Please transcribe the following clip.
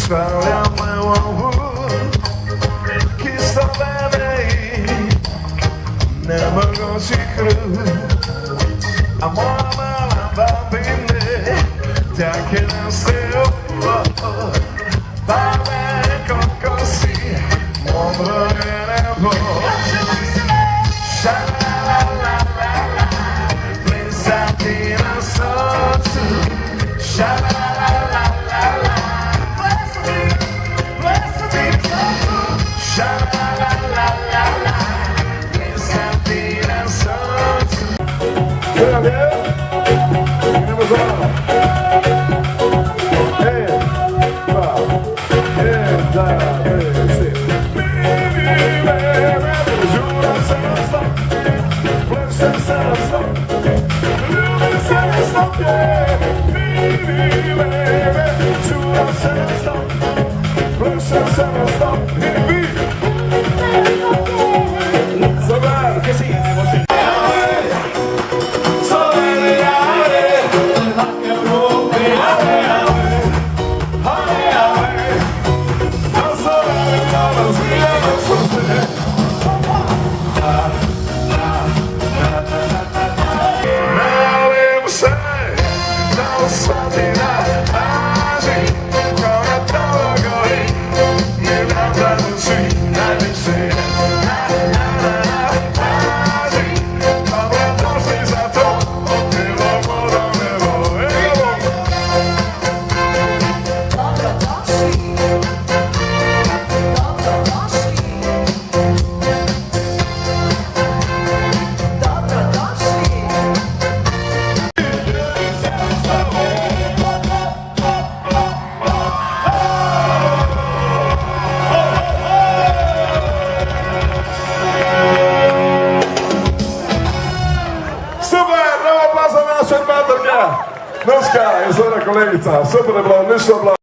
Stavljam u ovu kisovene i ne mogu si krv. A moja mala babine, take nam se pa me koliko si modro je nebo. Šalalalala, plesati na srcu. Šalalalala, plesati srcu. Šalalalala, plesati na srcu. Sve je? Idemo za vama. Nuska je zora kolegica, super je bilo, ništa bilo.